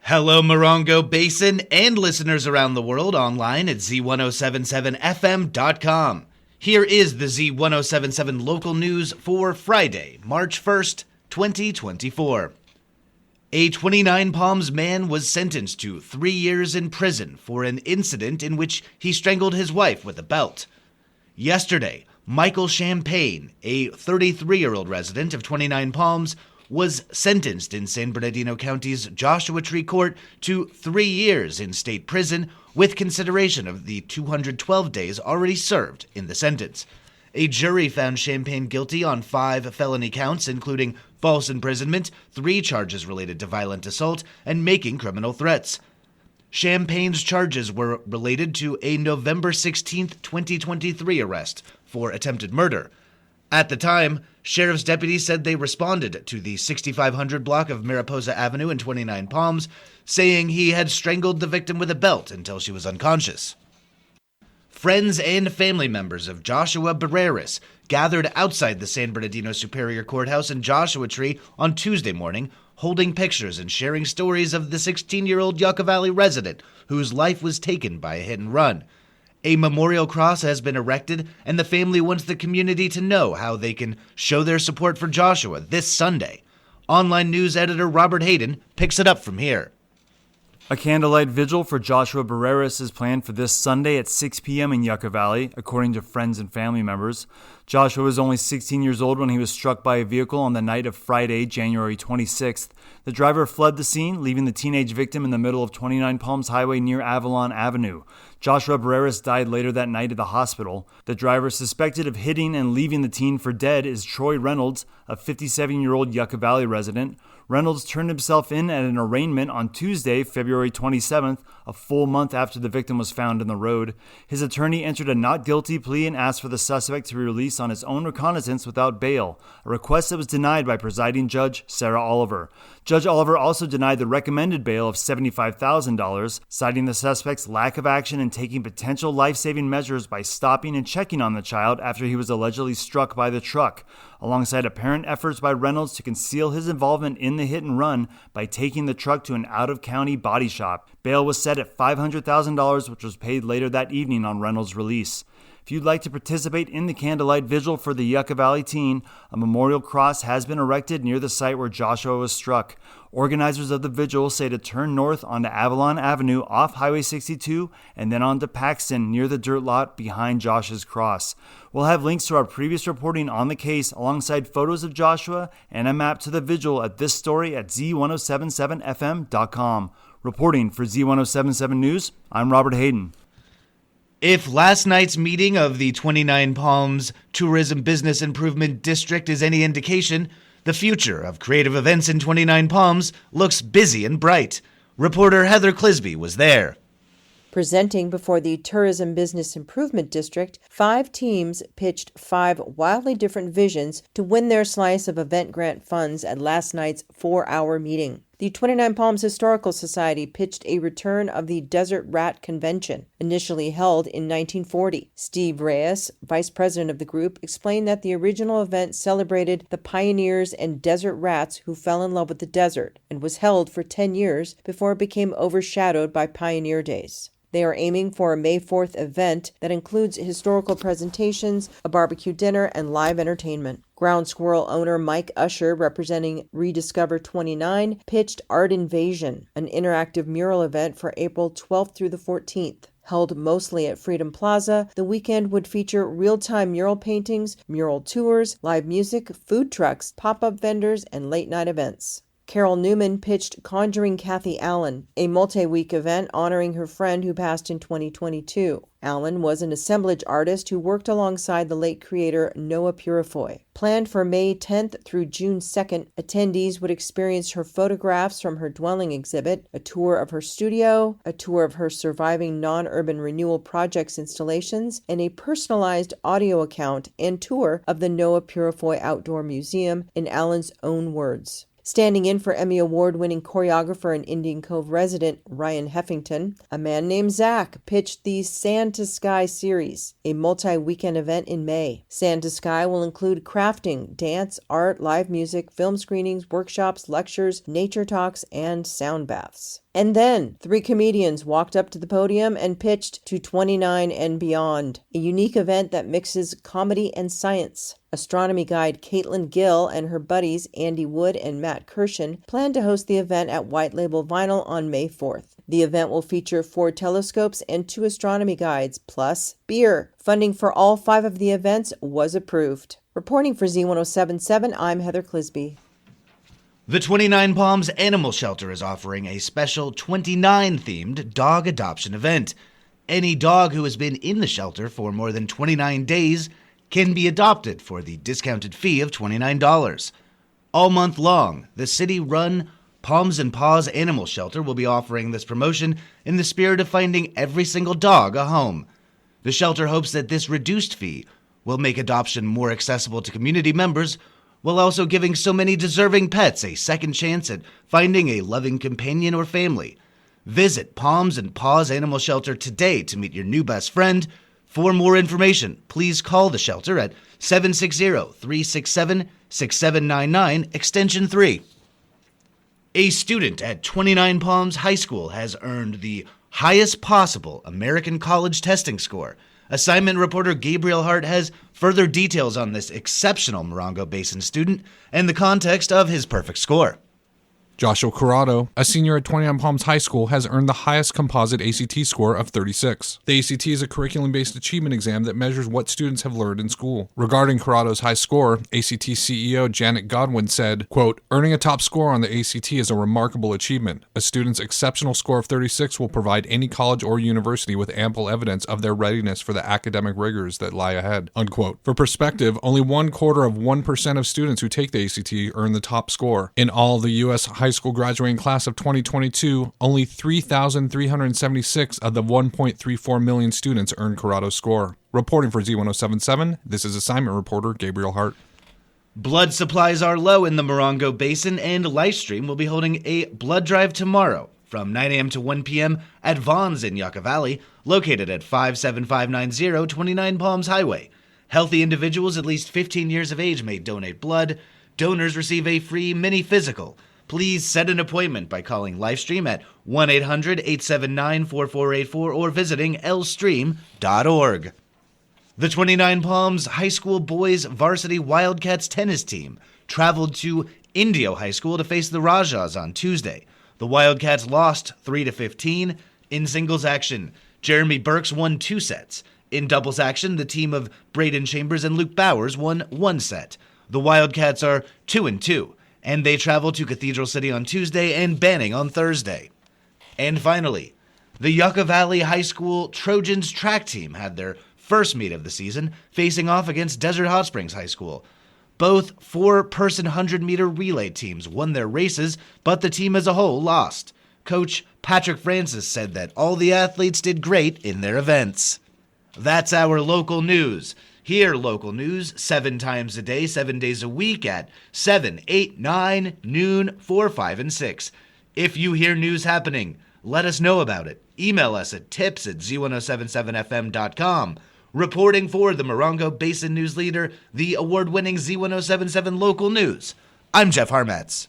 Hello, Morongo Basin and listeners around the world online at Z107.7 FM.com. Here is the Z107.7 local news for Friday, March 1st, 2024. A 29 Palms man was sentenced to 3 years in prison for an incident in which he strangled his wife with a belt. Yesterday, Michael Champagne, a 33-year-old resident of 29 Palms, was sentenced in San Bernardino County's Joshua Tree Court to 3 years in state prison with consideration of the 212 days already served in the sentence. A jury found Champagne guilty on 5 felony counts, including false imprisonment, 3 charges related to violent assault, and making criminal threats. Champagne's charges were related to a November 16, 2023 arrest for attempted murder. At the time, sheriff's deputies said they responded to the 6500 block of Mariposa Avenue in 29 Palms, saying he had strangled the victim with a belt until she was unconscious. Friends and family members of Joshua Barreras gathered outside the San Bernardino Superior Courthouse in Joshua Tree on Tuesday morning, holding pictures and sharing stories of the 16-year-old Yucca Valley resident whose life was taken by a hit and run. A memorial cross has been erected, and the family wants the community to know how they can show their support for Joshua this Sunday. Online news editor Robert Hayden picks it up from here. A candlelight vigil for Joshua Barreras is planned for this Sunday at 6 p.m. in Yucca Valley, according to friends and family members. Joshua was only 16 years old when he was struck by a vehicle on the night of Friday, January 26th. The driver fled the scene, leaving the teenage victim in the middle of 29 Palms Highway near Avalon Avenue. Joshua Barreras died later that night at the hospital. The driver suspected of hitting and leaving the teen for dead is Troy Reynolds, a 57-year-old Yucca Valley resident. Reynolds turned himself in at an arraignment on Tuesday, February 27th, a full month after the victim was found in the road. His attorney entered a not guilty plea and asked for the suspect to be released on his own recognizance without bail, a request that was denied by presiding judge Sarah Oliver. Judge Oliver also denied the recommended bail of $75,000, citing the suspect's lack of action in taking potential life-saving measures by stopping and checking on the child after he was allegedly struck by the truck, alongside apparent efforts by Reynolds to conceal his involvement in the hit and run by taking the truck to an out-of-county body shop. Bail was set at $500,000, which was paid later that evening on Reynolds' release. If you'd like to participate in the candlelight vigil for the Yucca Valley teen, a memorial cross has been erected near the site where Joshua was struck. Organizers of the vigil say to turn north onto Avalon Avenue off Highway 62 and then onto Paxton near the dirt lot behind Josh's cross. We'll have links to our previous reporting on the case alongside photos of Joshua and a map to the vigil at this story at Z107.7FM.com. Reporting for Z107.7 News, I'm Robert Hayden. If last night's meeting of the 29 Palms Tourism Business Improvement District is any indication, the future of creative events in 29 Palms looks busy and bright. Reporter Heather Clisby was there. Presenting before the Tourism Business Improvement District, 5 teams pitched 5 wildly different visions to win their slice of event grant funds at last night's 4-hour meeting. The 29 Palms Historical Society pitched a return of the Desert Rat Convention, initially held in 1940. Steve Reyes, vice president of the group, explained that the original event celebrated the pioneers and desert rats who fell in love with the desert and was held for 10 years before it became overshadowed by Pioneer Days. They are aiming for a May 4th event that includes historical presentations, a barbecue dinner, and live entertainment. Ground Squirrel owner Mike Usher, representing Rediscover 29, pitched Art Invasion, an interactive mural event for April 12th through the 14th. Held mostly at Freedom Plaza, the weekend would feature real-time mural paintings, mural tours, live music, food trucks, pop-up vendors, and late-night events. Carol Newman pitched Conjuring Kathy Allen, a multi-week event honoring her friend who passed in 2022. Allen was an assemblage artist who worked alongside the late creator Noah Purifoy. Planned for May 10th through June 2nd, attendees would experience her photographs from her dwelling exhibit, a tour of her studio, a tour of her surviving non-urban renewal projects installations, and a personalized audio account and tour of the Noah Purifoy Outdoor Museum in Allen's own words. Standing in for Emmy Award-winning choreographer and Indian Cove resident Ryan Heffington, a man named Zach pitched the Sand to Sky series, a multi-weekend event in May. Sand to Sky will include crafting, dance, art, live music, film screenings, workshops, lectures, nature talks, and sound baths. And then 3 comedians walked up to the podium and pitched to 29 and Beyond, a unique event that mixes comedy and science. Astronomy guide Caitlin Gill and her buddies Andy Wood and Matt Kirshen plan to host the event at White Label Vinyl on May 4th. The event will feature 4 telescopes and 2 astronomy guides, plus beer. Funding for all 5 of the events was approved. Reporting for Z107.7, I'm Heather Clisby. The 29 Palms Animal Shelter is offering a special 29-themed dog adoption event. Any dog who has been in the shelter for more than 29 days can be adopted for the discounted fee of $29. All month long, the city-run Palms and Paws Animal Shelter will be offering this promotion in the spirit of finding every single dog a home. The shelter hopes that this reduced fee will make adoption more accessible to community members, while also giving so many deserving pets a second chance at finding a loving companion or family. Visit Palms and Paws Animal Shelter today to meet your new best friend. For more information, please call the shelter at 760-367-6799, extension 3. A student at 29 Palms High School has earned the highest possible American College testing score. Assignment reporter Gabriel Hart has further details on this exceptional Morongo Basin student and the context of his perfect score. Joshua Corrado, a senior at 29 Palms High School, has earned the highest composite ACT score of 36. The ACT is a curriculum-based achievement exam that measures what students have learned in school. Regarding Corrado's high score, ACT CEO Janet Godwin said, quote, "Earning a top score on the ACT is a remarkable achievement. A student's exceptional score of 36 will provide any college or university with ample evidence of their readiness for the academic rigors that lie ahead," unquote. For perspective, only 0.25% of students who take the ACT earn the top score. In all, the U.S. high school graduating class of 2022, only 3,376 of the 1.34 million students earned Corrado's score. Reporting for Z107.7, this is assignment reporter Gabriel Hart. Blood supplies are low in the Morongo Basin, and Livestream will be holding a blood drive tomorrow from 9 a.m. to 1 p.m. at Vaughn's in Yucca Valley, located at 57590 29 Palms Highway. Healthy individuals at least 15 years of age may donate blood. Donors receive a free mini physical. Please set an appointment by calling Livestream at 1-800-879-4484 or visiting lstream.org. The 29 Palms High School boys varsity Wildcats tennis team traveled to Indio High School to face the Rajas on Tuesday. The Wildcats lost 3-15. In singles action, Jeremy Burks won 2 sets. In doubles action, the team of Braden Chambers and Luke Bowers won 1 set. The Wildcats are 2-2. And they travel to Cathedral City on Tuesday and Banning on Thursday. And finally, the Yucca Valley High School Trojans track team had their first meet of the season, facing off against Desert Hot Springs High School. Both 4-person 100-meter relay teams won their races, but the team as a whole lost. Coach Patrick Francis said that all the athletes did great in their events. That's our local news. Hear local news 7 times a day, 7 days a week at 7, 8, 9, noon, 4, 5, and 6. If you hear news happening, let us know about it. Email us at tips@z1077fm.com. Reporting for the Morongo Basin News Leader, the award-winning Z107.7 Local News, I'm Jeff Harmetz.